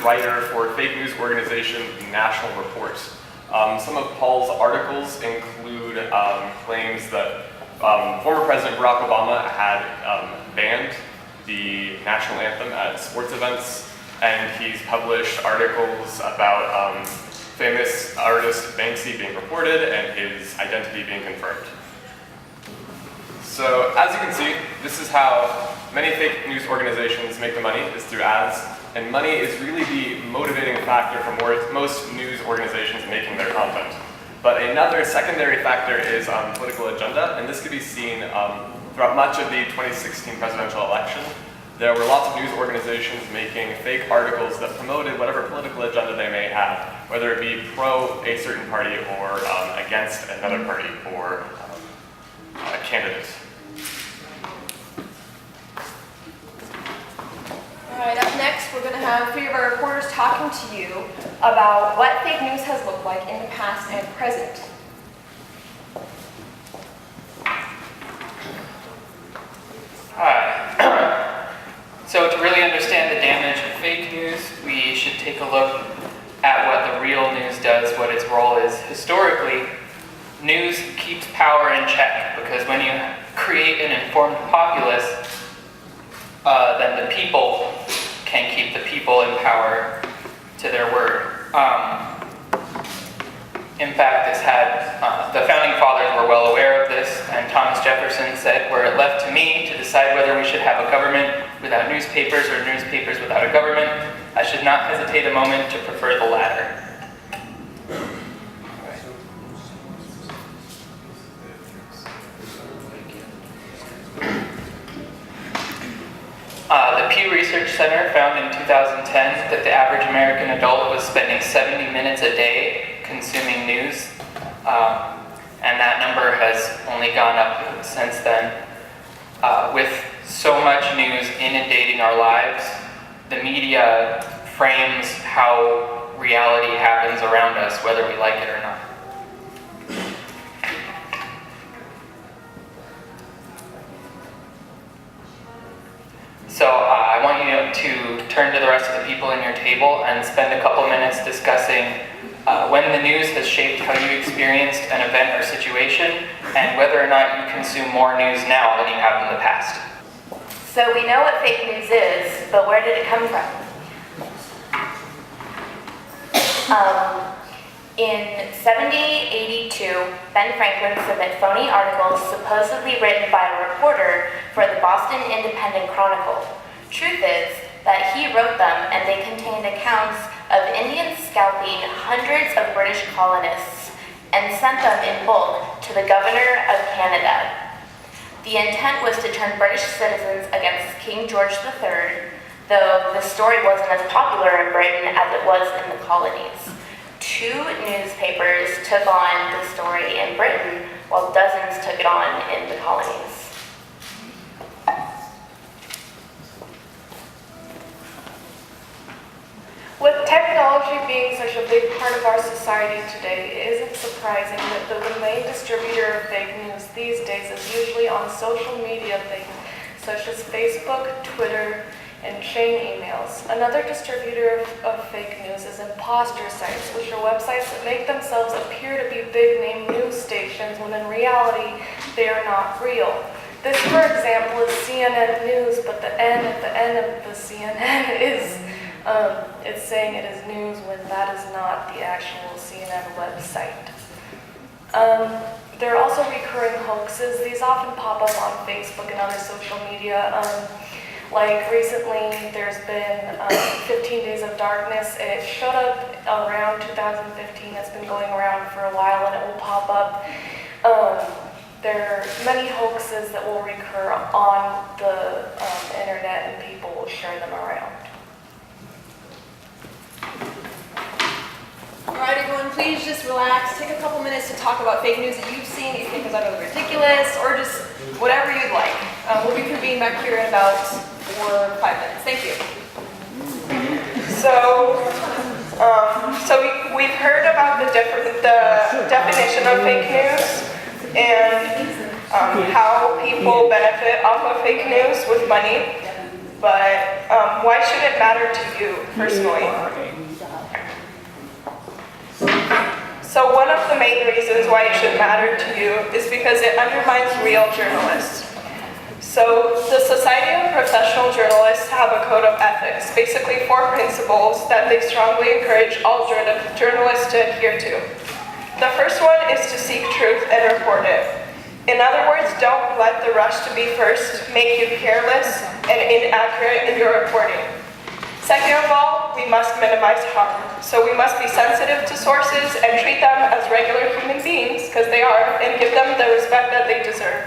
writer for fake news organization National Report. Some of Paul's articles include claims that former President Barack Obama had banned the national anthem at sports events, and he's published articles about famous artist Banksy being reported and his identity being confirmed. So as you can see, this is how many fake news organizations make the money, is through ads, and money is really the motivating factor for most news organizations making their content. But another secondary factor is political agenda, and this can be seen throughout much of the 2016 presidential election. There were lots of news organizations making fake articles that promoted whatever political agenda they may have, whether it be pro a certain party or against another party or a candidate. All right, up next, we're going to have 3 of our reporters talking to you about what fake news has looked like in the past and present. Hi. So to really understand the damage of fake news, we should take a look at what the real news does, what its role is. Historically, news keeps power in check, because when you create an informed populace, then the people can keep the people in power to their word. In fact, this had, the founding fathers were well aware of this, and Thomas Jefferson said, "Were it left to me to decide whether we should have a government without newspapers or newspapers without a government, I should not hesitate a moment to prefer the latter." The Pew Research Center found in 2010 that the average American adult was spending 70 minutes a day consuming news, and that number has only gone up since then. With so much news inundating our lives, the media frames how reality happens around us, whether we like it or not. So I want you to turn to the rest of the people in your table and spend a couple minutes discussing when the news has shaped how you experienced an event or situation, and whether or not you consume more news now than you have in the past. So we know what fake news is, but where did it come from? In 1782, Ben Franklin submitted phony articles supposedly written by a reporter for the Boston Independent Chronicle. Truth is that he wrote them, and they contained accounts of Indians scalping hundreds of British colonists and sent them in bulk to the Governor of Canada. The intent was to turn British citizens against King George III, though the story wasn't as popular in Britain as it was in the colonies. 2 newspapers took on the story in Britain, while dozens took it on in the colonies. With technology being such a big part of our society today, it isn't surprising that the main distributor of fake news these days is usually on social media things such as Facebook, Twitter, and chain emails. Another distributor of fake news is imposter sites, which are websites that make themselves appear to be big-name news stations when in reality they are not real. This, for example, is CNN News, but the N at the end of the CNN is it's saying it is news when that is not the actual CNN website. There are also recurring hoaxes. These often pop up on Facebook and other social media. Like recently, there's been 15 Days of Darkness. It showed up around 2015. It's been going around for a while, and it will pop up. There are many hoaxes that will recur on the internet, and people will share them around. All right, everyone, please just relax. Take a couple minutes to talk about fake news that you've seen that you think is utterly ridiculous, or just whatever you'd like. We'll reconvene back here in about 4 or 5 minutes. Thank you. So we've heard about the definition of fake news and how people benefit off of fake news with money. but why should it matter to you personally? So one of the main reasons why it should matter to you is because it undermines real journalists. So the Society of Professional Journalists have a code of ethics, basically 4 principles that they strongly encourage all journalists to adhere to. The first one is to seek truth and report it. In other words, don't let the rush to be first make you careless and inaccurate in your reporting. Second of all, we must minimize harm. So we must be sensitive to sources and treat them as regular human beings, because they are, and give them the respect that they deserve.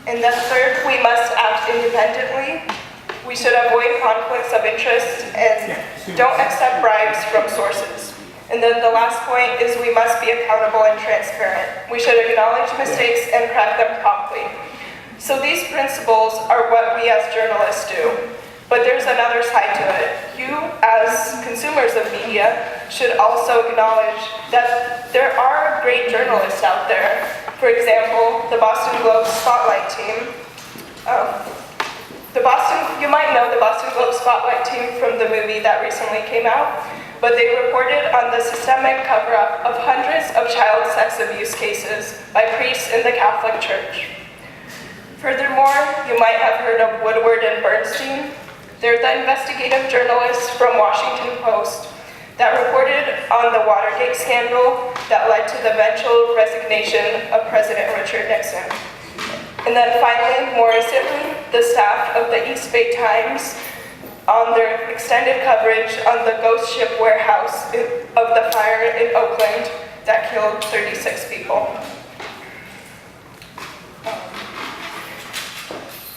And then third, we must act independently. We should avoid conflicts of interest and don't accept bribes from sources. And then the last point is we must be accountable and transparent. We should acknowledge mistakes and correct them promptly. So these principles are what we as journalists do. But there's another side to it. You, as consumers of media, should also acknowledge that there are great journalists out there. For example, the Boston Globe Spotlight team. You might know the Boston Globe Spotlight team from the movie that recently came out, but they reported on the systemic cover-up of hundreds of child sex abuse cases by priests in the Catholic Church. Furthermore, you might have heard of Woodward and Bernstein. They're the investigative journalists from Washington Post that reported on the Watergate scandal that led to the eventual resignation of President Richard Nixon. And then finally, more recently, the staff of the East Bay Times on their extended coverage on the ghost ship warehouse of the fire in Oakland that killed 36 people.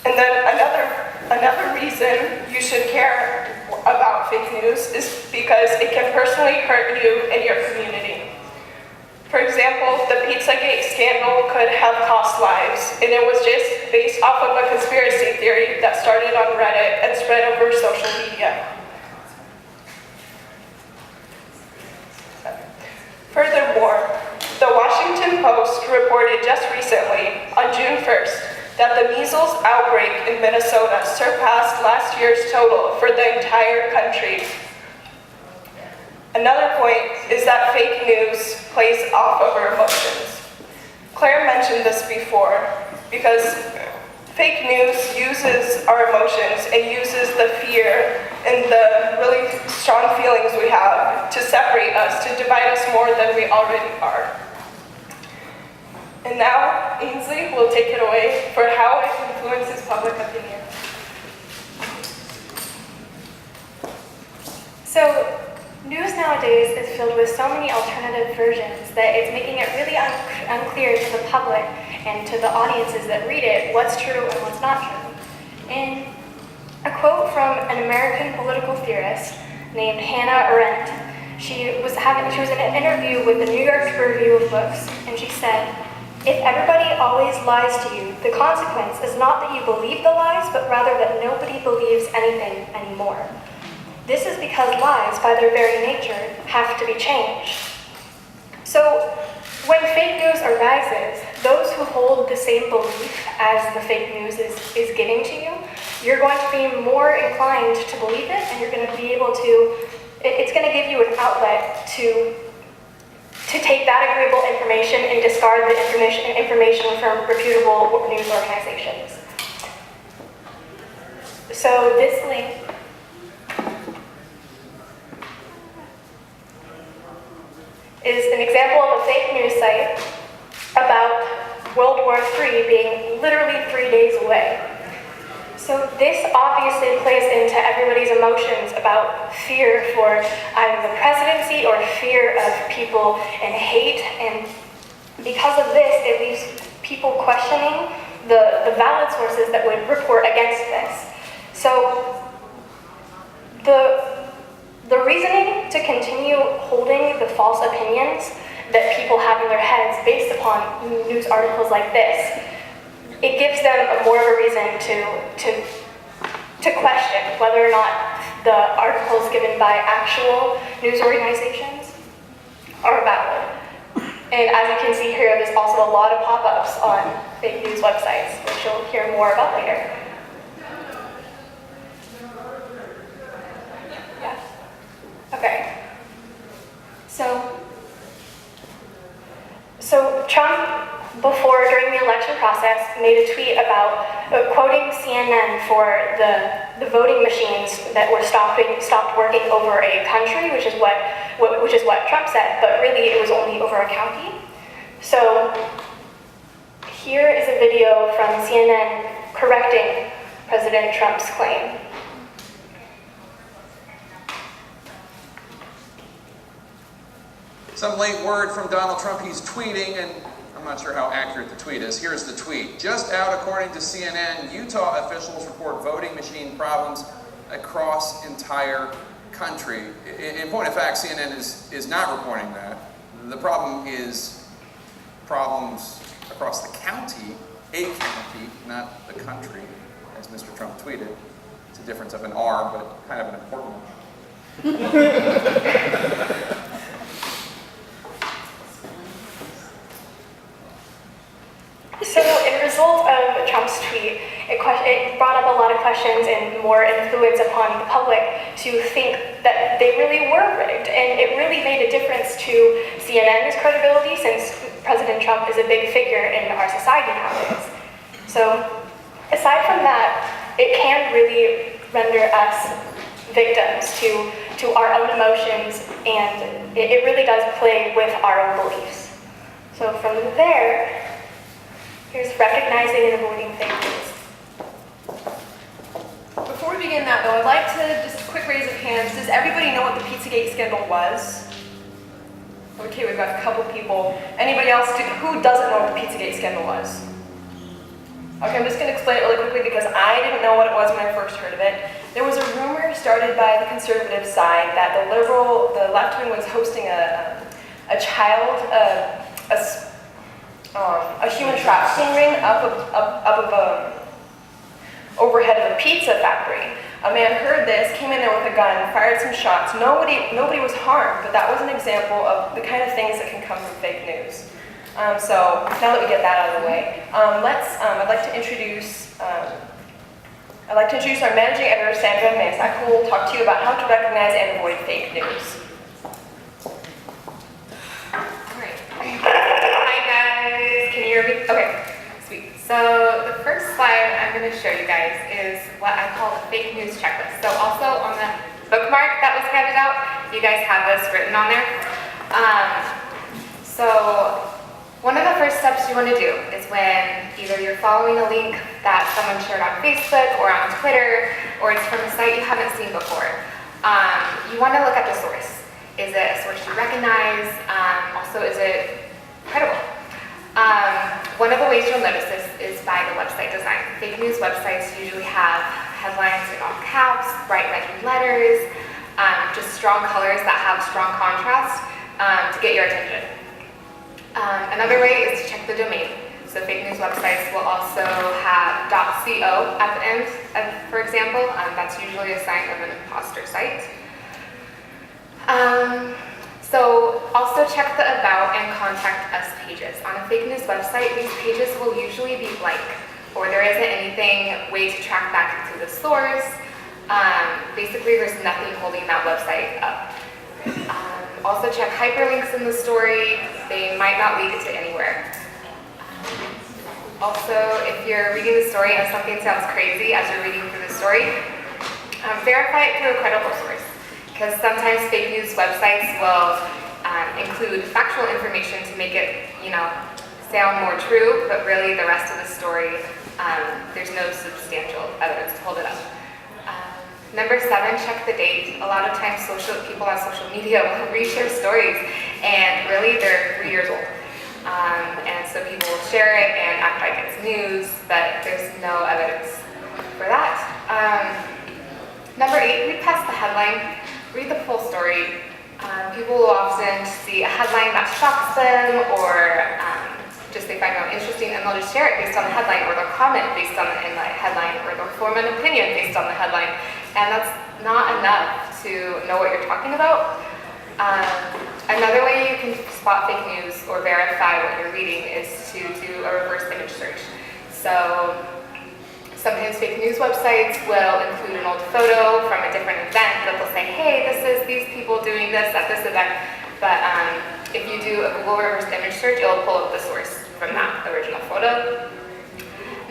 And then another reason you should care about fake news is because it can personally hurt you and your community. For example, the Pizzagate scandal could have cost lives, and it was just based off of a conspiracy theory that started on Reddit and spread over social media. Furthermore, the Washington Post reported just recently, on June 1st, that the measles outbreak in Minnesota surpassed last year's total for the entire country. Another point is that fake news plays off of our emotions. Claire mentioned this before, because fake news uses our emotions and uses the fear and the really strong feelings we have to separate us, to divide us more than we already are. And now, Ainsley will take it away for how it influences public opinion. So, news nowadays is filled with so many alternative versions that it's making it really unclear to the public and to the audiences that read it what's true and what's not true. In a quote from an American political theorist named Hannah Arendt, she was in an interview with the New York Review of Books, and she said, "If everybody always lies to you, the consequence is not that you believe the lies, but rather that nobody believes anything anymore. This is because lies, by their very nature, have to be changed." So, when fake news arises, those who hold the same belief as the fake news is giving to you, you're going to be more inclined to believe it, and you're going to be able to, it's going to give you an outlet to take that agreeable information and discard the information from reputable news organizations. So this link is an example of a fake news site about World War III being literally 3 days away. So this obviously plays into everybody's emotions about fear for either the presidency or fear of people and hate, and because of this, it leaves people questioning the valid sources that would report against this. So the reasoning to continue holding the false opinions that people have in their heads based upon news articles like this, it gives them more of a reason to question whether or not the articles given by actual news organizations are valid. And as you can see here, there's also a lot of pop-ups on fake news websites, which you'll hear more about later. Okay. So Trump, during the election process, made a tweet about quoting CNN for the voting machines that were stopped working over a country, which is what Trump said, but really it was only over a county. So here is a video from CNN correcting President Trump's claim. Some late word from Donald Trump. He's tweeting, and I'm not sure how accurate the tweet is. Here's the tweet. Just out, according to CNN, Utah officials report voting machine problems across entire country. In point of fact, CNN is not reporting that. The problem is problems across the county, a county, not the country, as Mr. Trump tweeted. It's a difference of an R, but kind of an important one. So, in result of Trump's tweet, it brought up a lot of questions and more influence upon the public to think that they really were rigged. And it really made a difference to CNN's credibility, since President Trump is a big figure in our society nowadays. So, aside from that, it can really render us victims to our own emotions, and it really does play with our own beliefs. So from there, here's recognizing and avoiding fake news. Before we begin that though, I'd like to just quick raise of hands. Does everybody know what the Pizzagate scandal was? Okay, we've got a couple people. Anybody else who doesn't know what the Pizzagate scandal was? Okay, I'm just going to explain it really quickly because I didn't know what it was when I first heard of it. There was a rumor started by the conservative side that the left wing was hosting a human trafficking ring up of overhead of a pizza factory. A man heard this, came in there with a gun, fired some shots. Nobody was harmed, but that was an example of the kind of things that can come from fake news. So now that we get that out of the way, I'd like to introduce our managing editor, Sandra Masak, who will talk to you about how to recognize and avoid fake news. Alright. Hi guys, can you hear me? Okay, sweet. So the first slide I'm going to show you guys is what I call the fake news checklist. So also on the bookmark that was handed out, you guys have this written on there. So one of the first steps you want to do is when either you're following a link that someone shared on Facebook or on Twitter, or it's from a site you haven't seen before, you want to look at the source. Is it a source you recognize? Also, is it credible? One of the ways you'll notice this is by the website design. Fake news websites usually have headlines in all caps, bright red letters, just strong colors that have strong contrast to get your attention. Another way is to check the domain. So fake news websites will also have .co at the end, for example. That's usually a sign of an imposter site. So also check the About and Contact Us pages. On a fake news website, these pages will usually be blank, or there isn't anything way to track back to the source. Basically, there's nothing holding that website up. Also check hyperlinks in the story. They might not lead it to anywhere. Also, if you're reading the story and something sounds crazy as you're reading through the story, verify it through a credible source. Because sometimes fake news websites will include factual information to make it, sound more true, but really the rest of the story, there's no substantial evidence to hold it up. Number 7, check the date. A lot of times people on social media will reshare stories and really they're 3 years old. And so people will share it and act like it's news, but there's no evidence for that. Number 8, read past the headline, read the full story. People will often see a headline that shocks them or just they find it interesting, and they'll just share it based on the headline, or they'll comment based on the headline, or they'll form an opinion based on the headline. And that's not enough to know what you're talking about. Another way you can spot fake news or verify what you're reading is to do a reverse image search. So Sometimes fake news websites will include an old photo from a different event that they'll say, hey, this is these people doing this at this event. But if you do a Google reverse image search, it'll pull up the source from that original photo.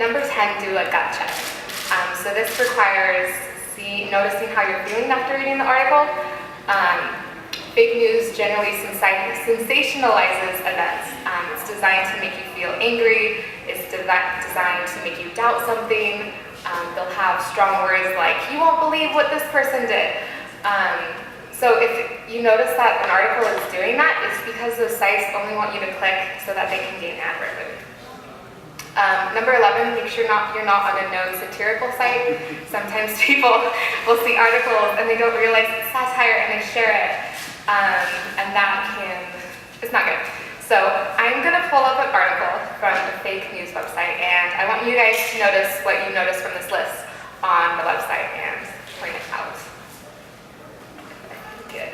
Number 10, do a gut check. So this requires noticing how you're feeling after reading the article. Fake news generally sensationalizes events. It's designed to make you feel angry. It's designed to make you doubt something. They'll have strong words like, you won't believe what this person did. So if you notice that an article is doing that, it's because those sites only want you to click so that they can gain ad revenue. Number 11, make sure you're not on a known satirical site. Sometimes people will see articles and they don't realize it's satire and they share it. And it's not good. So I'm going to pull up an article from the fake news website, and I want you guys to notice what you notice from this list on the website and point it out. Good.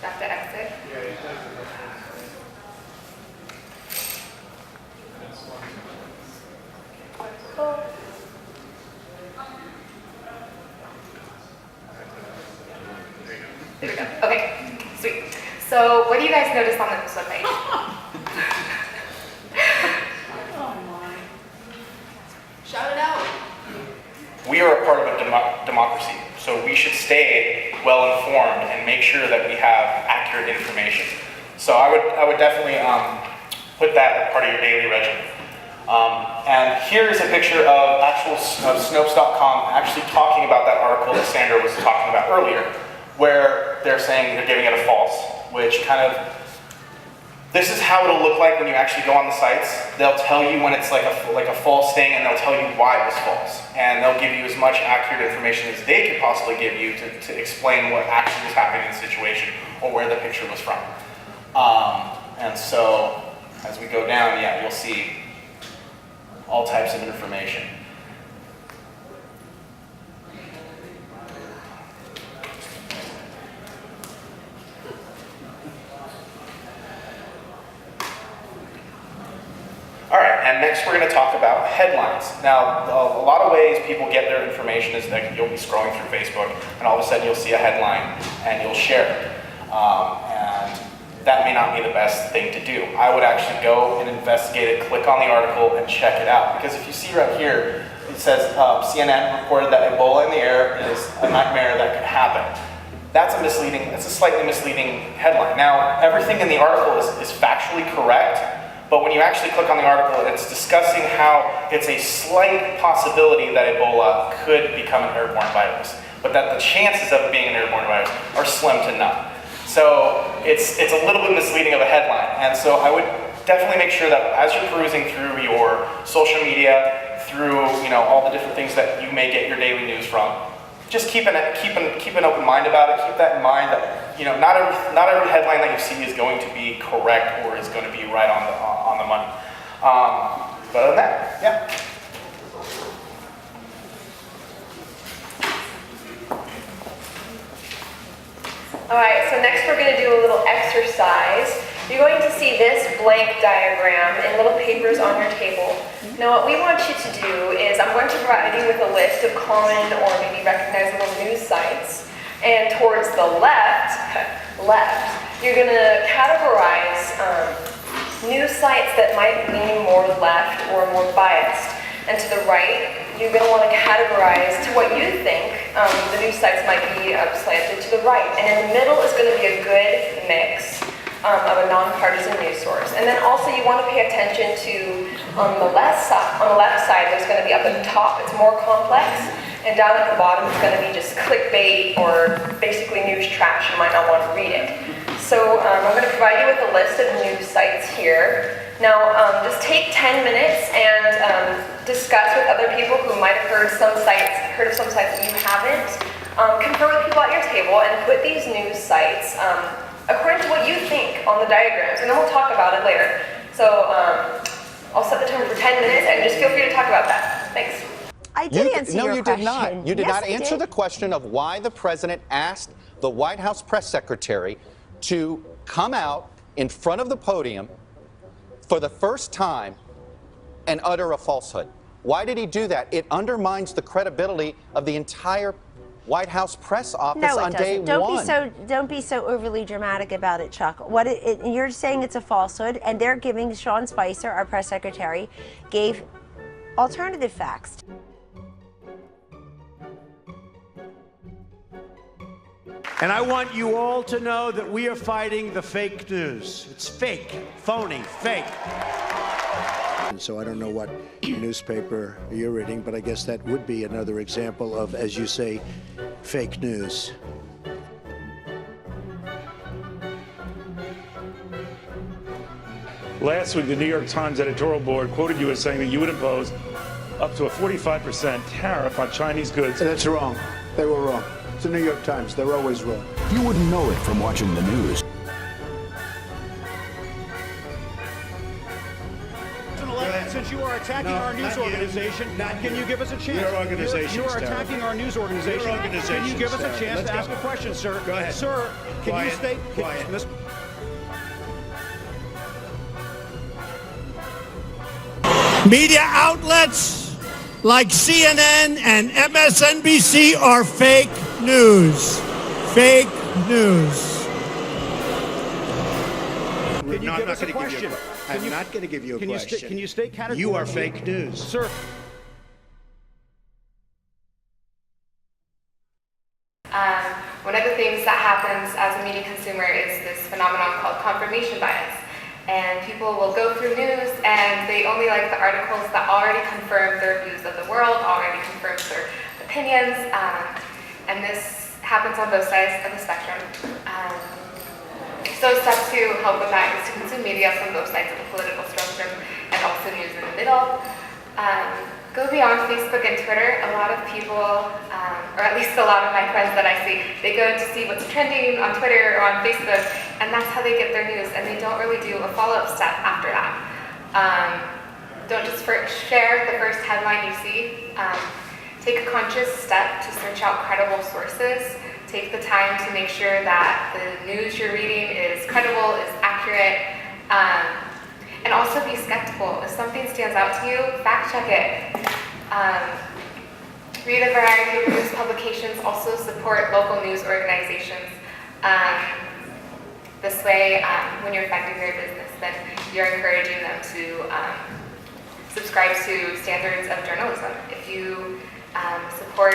Do I have to exit? There we go. Okay, sweet. So what do you guys notice on this webpage? Shout it out. We are a part of a democracy, so we should stay well informed and make sure that we have accurate information. So I would definitely put that as part of your daily regimen. And here is a picture of Snopes.com actually talking about that article that Sandra was talking about earlier, where they're saying they're giving it a false, which this is how it'll look like when you actually go on the sites. They'll tell you when it's like a false thing, and they'll tell you why it was false. And they'll give you as much accurate information as they could possibly give you to explain what actually was happening in the situation or where the picture was from. And so as we go down, yeah, you'll see all types of information. All right, and next we're going to talk about headlines. Now, a lot of ways people get their information is that you'll be scrolling through Facebook, and all of a sudden you'll see a headline, and you'll share it. And that may not be the best thing to do. I would actually go and investigate it, click on the article, and check it out. Because if you see right here, it says CNN reported that Ebola in the air is a nightmare that could happen. That's a slightly misleading headline. Now, everything in the article is factually correct, but when you actually click on the article, it's discussing how it's a slight possibility that Ebola could become an airborne virus, but that the chances of it being an airborne virus are slim to none. So it's a little bit misleading of a headline. And so I would definitely make sure that as you're perusing through your social media, through all the different things that you may get your daily news from, just keep an open mind about it. Keep that in mind that not every headline that you see is going to be correct or is going to be right on the money. But other than that, yeah. All right, so next we're going to do a little exercise. You're going to see this blank diagram in little papers on your table. Now what we want you to do is I'm going to provide you with a list of common or maybe recognizable news sites. And towards the left, you're going to categorize news sites that might lean more left or more biased. And to the right, you're going to want to categorize to what you think the news sites might be slanted to the right. And in the middle is going to be a good mix of a nonpartisan news source. And then also you want to pay attention to on the left side, there's going to be up at the top, it's more complex. And down at the bottom, it's going to be just clickbait or basically news trash. You might not want to read it. So I'm going to provide you with a list of news sites here. Now, just take 10 minutes and discuss with other people who might have heard of some sites that you haven't. Confer with people at your table and put these news sites according to what you think on the diagrams, and then we'll talk about it later. So I'll set the timer for 10 minutes, and just feel free to talk about that. Thanks. I did answer your question. No, you did not. You did Yes, not I answer did. the question of why the president asked the White House press secretary to come out in front of the podium for the first time and utter a falsehood. Why did he do that? It undermines the credibility of the entire White House press office No, it on day doesn't. one. Don't be so overly dramatic about it, Chuck. You're saying it's a falsehood, and they're giving Sean Spicer, our press secretary, gave alternative facts. And I want you all to know that we are fighting the fake news. It's fake, phony, fake. So I don't know what newspaper you're reading, but I guess that would be another example of, as you say, fake news. Last week, the New York Times editorial board quoted you as saying that you would impose up to a 45% tariff on Chinese goods. That's wrong. They were wrong. It's the New York Times. They're always wrong. You wouldn't know it from watching the news. Since you are attacking our news organization, can you give us a chance? Your organization, You are attacking our news organization. Your organization, Can you give us a chance Let's to go. ask a question, sir? Go ahead. Sir, can Quiet. you state... Quiet. Media outlets like CNN and MSNBC are fake news. Fake news. Can you give us a question? I'm not going to give you a question. Can you state categorically? You are fake news. Sir. One of the things that happens as a media consumer is this phenomenon called confirmation bias. And people will go through news and they only like the articles that already confirm their views of the world, already confirms their opinions, and this happens on both sides of the spectrum. So step two, help with that, is to consume media from both sides of the political spectrum and also news in the middle. Go beyond Facebook and Twitter. A lot of people, or at least a lot of my friends that I see, they go to see what's trending on Twitter or on Facebook, and that's how they get their news, and they don't really do a follow-up step after that. Don't just share the first headline you see. Take a conscious step to search out credible sources. Take the time to make sure that the news you're reading is credible, is accurate, and also be skeptical. If something stands out to you, fact check it. Read a variety of news publications, also support local news organizations. This way, when you're funding their business, then you're encouraging them to subscribe to standards of journalism. If you support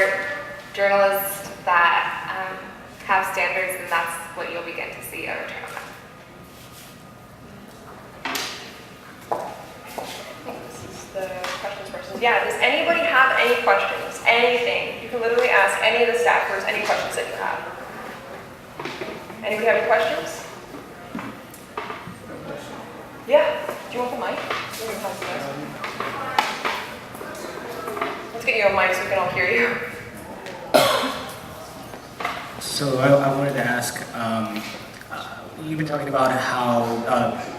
journalists that have standards, then that's what you'll begin to see a return on that. The questions person. Yeah, does anybody have any questions? Anything? You can literally ask any of the staffers any questions that you have. Anybody have any questions? Yeah. Do you want the mic? Let's get you a mic so we can all hear you. So I wanted to ask, you've been talking about how,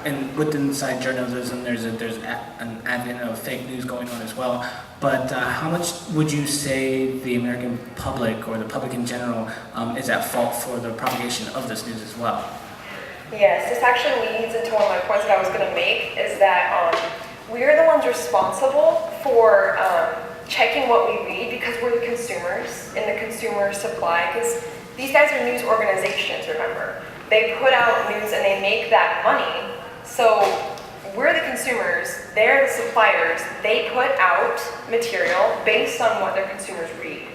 and within inside journalism, there's an advent of fake news going on as well. But how much would you say the American public or the public in general is at fault for the propagation of this news as well? Yes, this actually leads into one of my points that I was going to make, is that we are the ones responsible for checking what we read because we're the consumers in the consumer supply. Because these guys are news organizations, remember. They put out news and they make that money. So we're the consumers, they're the suppliers. They put out material based on what their consumers read.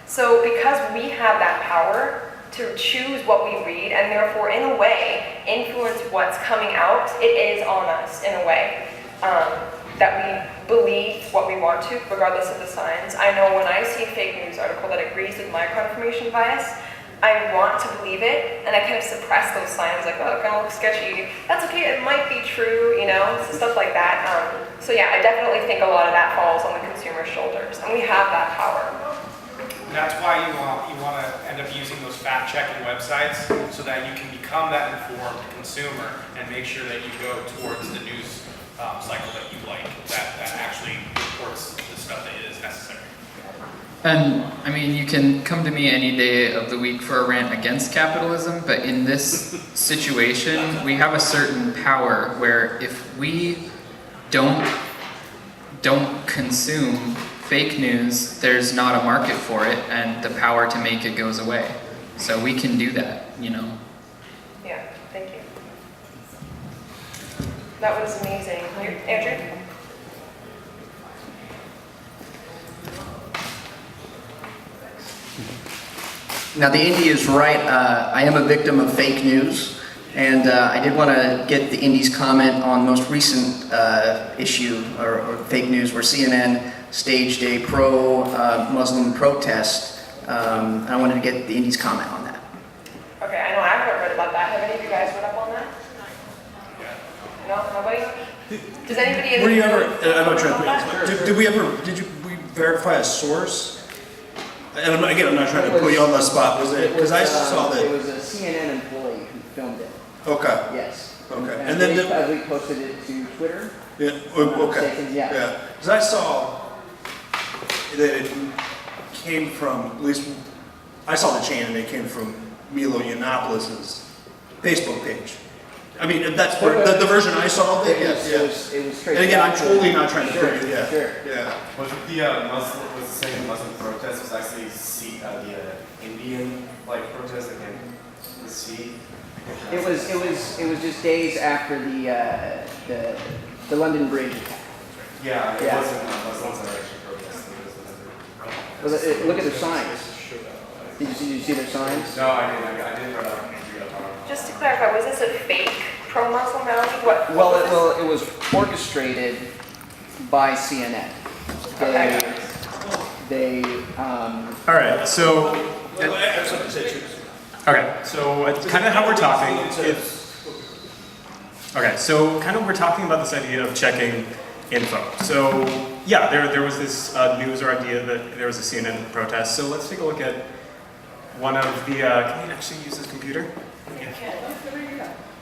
So because we have that power to choose what we read and therefore in a way influence what's coming out, it is on us in a way that we believe what we want to regardless of the signs. I know when I see a fake news article that agrees with my confirmation bias, I want to believe it, and I kind of suppress those signs, like, oh, it kind of looks sketchy. That's okay, it might be true, you know, so stuff like that. So yeah, I definitely think a lot of that falls on the consumer's shoulders, and we have that power. That's why you want to end up using those fact-checking websites so that you can become that informed consumer and make sure that you go towards the news cycle that you like, that actually reports the stuff that is necessary. And I mean, you can come to me any day of the week for a rant against capitalism, but in this situation, we have a certain power where if we don't consume fake news, there's not a market for it, and the power to make it goes away. So we can do that, you know. Yeah, thank you. That was amazing. Andrew? Now, the Indy is right. I am a victim of fake news, and I did want to get the Indy's comment on most recent issue or fake news where CNN staged a pro-Muslim protest. I wanted to get the Indy's comment on that. Okay, I know I haven't read about that. Have any of you guys read up on that? No? Nobody? Does anybody in Were you the ever, room I'm not know trying about that? to, did we verify a source? And again, I'm not trying to put you on the spot, was it? Because I saw that. It was a CNN employee who filmed it. Okay. Yes. Okay. And then we posted it to Twitter. Yeah, okay. Yeah. Because I saw that it came from, at least, I saw the chain and it came from Milo Yiannopoulos' Facebook page. I mean, that's where, the version I saw of it, yes. It was straight. And again, I'm totally not trying to Sure, put you, yeah. sure. Yeah. Was it the Muslim? Was it saying the Muslim protest was actually the Indian protest that came to the sea? It was just days after the London Bridge attack. Yeah, it Yeah. wasn't actually protesting. Well, look at their signs. Did you see their signs? No, I didn't read up. Just to clarify, was this a fake pro-Muslim rally? What? Well, it was orchestrated by CNN. They All right, so. Okay, so kind of how we're talking. Okay, so kind of we're talking about this idea of checking info. So yeah, there was this news or idea that there was a CNN protest. So let's take a look at one of the. Can you actually use this computer?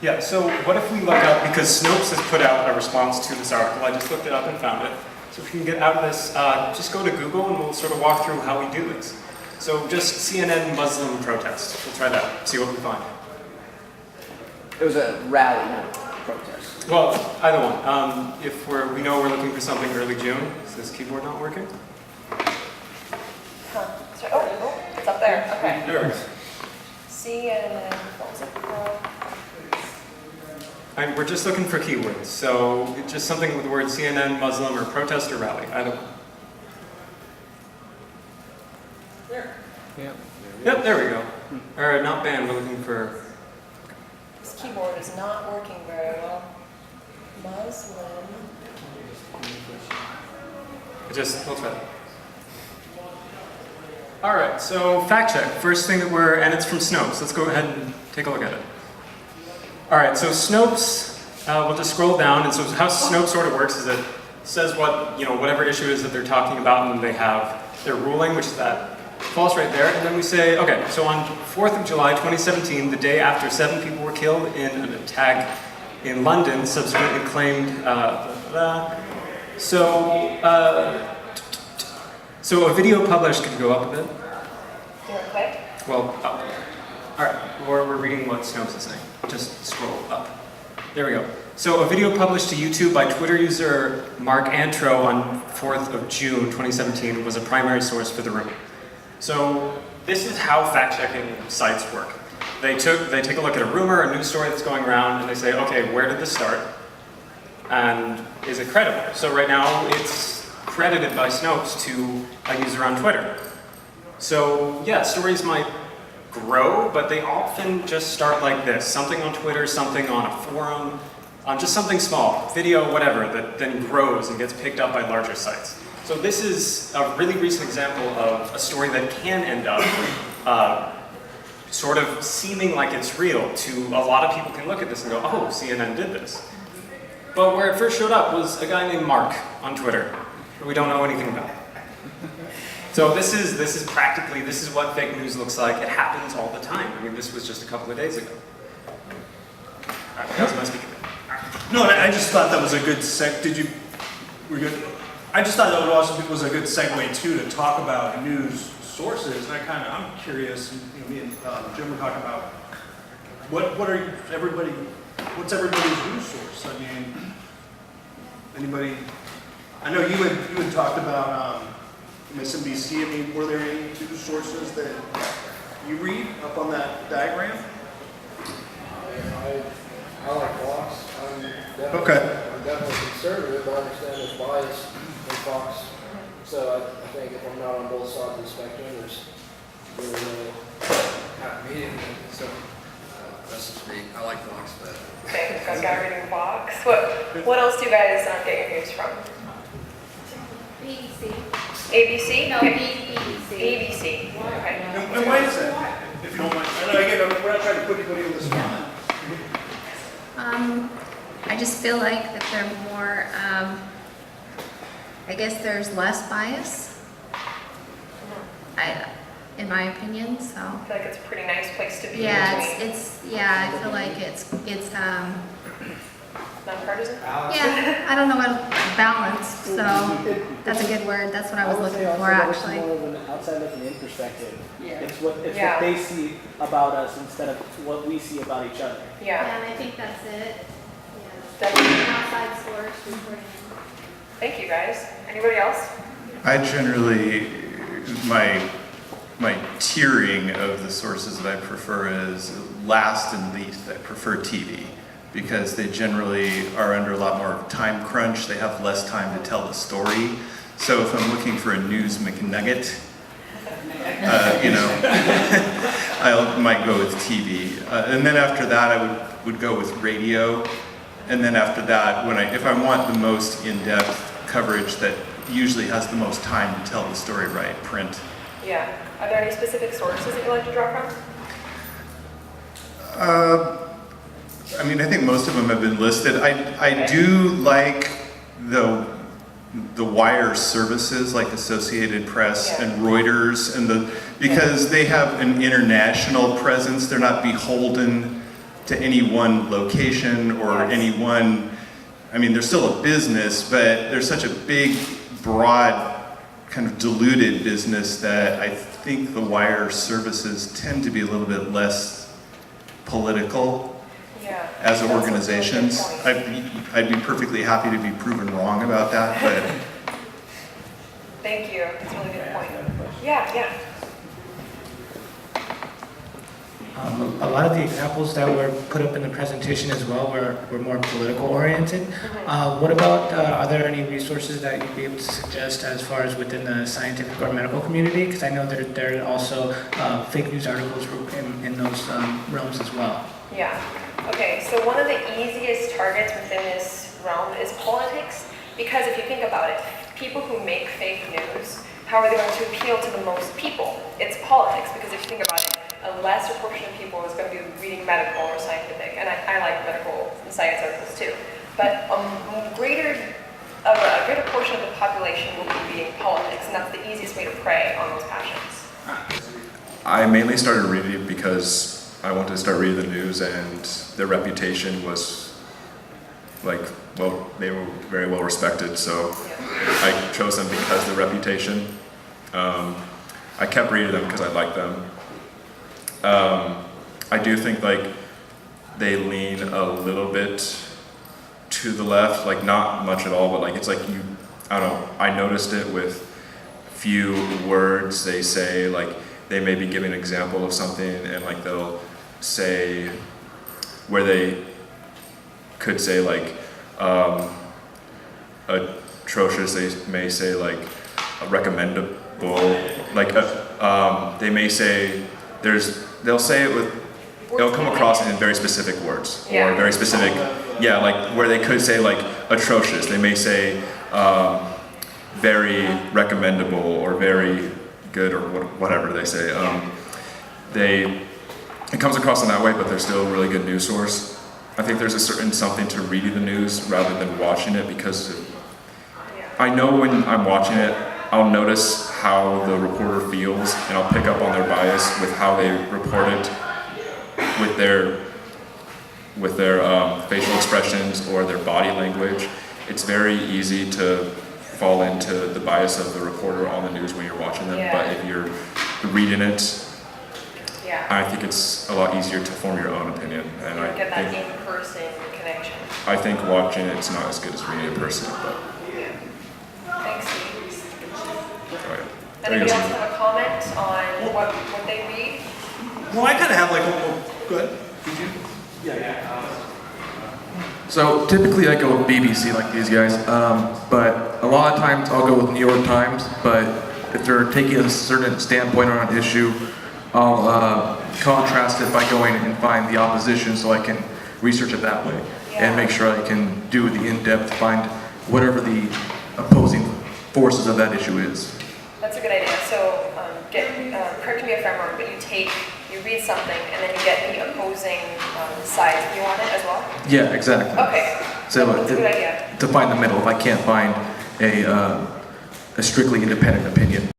Yeah, so what if we look up, because Snopes has put out a response to this article, I just looked it up and found it. So if we can get out of this, just go to Google and we'll sort of walk through how we do this. So just CNN Muslim protest. We'll try that, see what we find. It was a rally, not a protest. Well, either one. If we know we're looking for something early June, is this keyboard not working? Huh. Sorry. Oh, it's up there. Okay. There it is. CNN, what was it? We're just looking for keywords, so it's just something with the word CNN, Muslim, or protest or rally, either one. There. Yeah. Yep, there we go. Or not banned, we're looking for. This keyboard is not working very well. Muslim. We'll try that. All right, so fact check. First thing and it's from Snopes. Let's go ahead and take a look at it. All right, so Snopes, we'll just scroll down, and so how Snopes sort of works is it says whatever issue it is that they're talking about, and then they have their ruling, which is that false right there, and then we say, okay, so on 4th of July, 2017, the day after 7 people were killed in an attack in London, subsequently claimed, so a video published, could you go up a bit? Do you want to click? Well, up. All right, we're reading what Snopes is saying. Just scroll up. There we go. So a video published to YouTube by Twitter user Mark Antro on 4th of June 2017 was a primary source for the rumor. So this is how fact-checking sites work. They take a look at a rumor, a news story that's going around, and they say, okay, where did this start? And is it credible? So right now it's credited by Snopes to a user on Twitter. So yeah, stories might grow, but they often just start like this. Something on Twitter, something on a forum, just something small, video, whatever, that then grows and gets picked up by larger sites. So this is a really recent example of a story that can end up sort of seeming like it's real to a lot of people can look at this and go, oh, CNN did this. But where it first showed up was a guy named Mark on Twitter, who we don't know anything about. So this is what fake news looks like. It happens all the time. I mean, this was just a couple of days ago. That was my speaking. No, I just thought that was a good we're good. I just thought that would also was a good segue too to talk about news sources. And I'm curious. Me and Jim were talking about what's everybody's news source? I mean, anybody? I know you had talked about MSNBC. I mean, were there any news sources that you read up on that diagram? I like Fox. I'm definitely conservative. I understand there's bias in Fox. So I think if I'm not on both sides of the spectrum, there's really no happy medium. So that's just me. I like Fox better. Thanks, I got reading Fox. What else do you guys get your news from? BBC. ABC? No, Okay. BBC. BBC. Okay. And why is that? If you don't mind. And again, we're not trying to put anybody on the spot. I just feel like that they're more, I guess there's less bias, in my opinion, so. I feel like it's a pretty nice place to be. Yeah, I feel like it's nonpartisan? yeah, I don't know what, balanced, so that's a good word, that's what I was looking for, actually. It's more of an outside looking in perspective. Yeah. It's what Yeah. they see about us instead of what we see about each other. Yeah. And I think that's it. Definitely. Outside source reporting. Thank you, guys. Anybody else? I generally, my tiering of the sources that I prefer is last and least. I prefer TV because they generally are under a lot more time crunch. They have less time to tell the story. So if I'm looking for a news McNugget, I might go with TV. And then after that, I would go with radio. And then after that, if I want the most in-depth coverage that usually has the most time to tell the story right, print. Yeah. Are there any specific sources that you like to draw from? I think most of them have been listed. I do like the wire services like Associated Press and Reuters because they have an international presence. They're not beholden to any one location or any one, they're still a business, but they're such a big, broad, kind of diluted business that I think the wire services tend to be a little bit less political as organizations. I'd be perfectly happy to be proven wrong about that, but. Thank you. That's a really good point. Yeah. A lot of the examples that were put up in the presentation as well were more political oriented. What about, are there any resources that you'd be able to suggest as far as within the scientific or medical community? Because I know there are also fake news articles in those realms as well. Yeah. Okay, so one of the easiest targets within this realm is politics, because if you think about it, people who make fake news, how are they going to appeal to the most people? It's politics, because if you think about it, a lesser portion of people is going to be reading medical or scientific, and I like medical and science articles too, but a greater portion of the population will be reading politics, and that's the easiest way to prey on those passions. I mainly started reading it because I wanted to start reading the news, and their reputation was they were very well respected, so I chose them because of the reputation. I kept reading them because I liked them. I do think they lean a little bit to the left, not much at all, but it's I don't know, I noticed it with few words they say, they may be giving an example of something and they'll say where they could say atrocious, they may say recommendable, they may say they'll say it with, they'll come across it in very specific words or very specific, where they could say atrocious, they may say very recommendable or very good or whatever they say. It comes across in that way, but they're still a really good news source. I think there's a certain something to reading the news rather than watching it, because I know when I'm watching it, I'll notice how the reporter feels, and I'll pick up on their bias with how they report it, with their facial expressions or their body language. It's very easy to fall into the bias of the reporter on the news when you're watching them. Yeah. But if you're reading it, Yeah. I think it's a lot easier to form your own opinion. And You get that think, in-person connection. I think watching it's not as good as reading in person. But Thanks, Steve. all right. Anybody else have a comment on what they read? Well, I kind of have like a, good. Did you? So typically I go with BBC like these guys, but a lot of times I'll go with New York Times, but if they're taking a certain standpoint on an issue, I'll contrast it by going and find the opposition so I can research it that way and make sure I can do the in-depth, find whatever the opposing forces of that issue is. That's a good idea. So, correct me if I'm wrong, but you read something and then you get the opposing side's view on it as well? Yeah, exactly. Okay. So That's a good idea. to find the middle if I can't find a strictly independent opinion.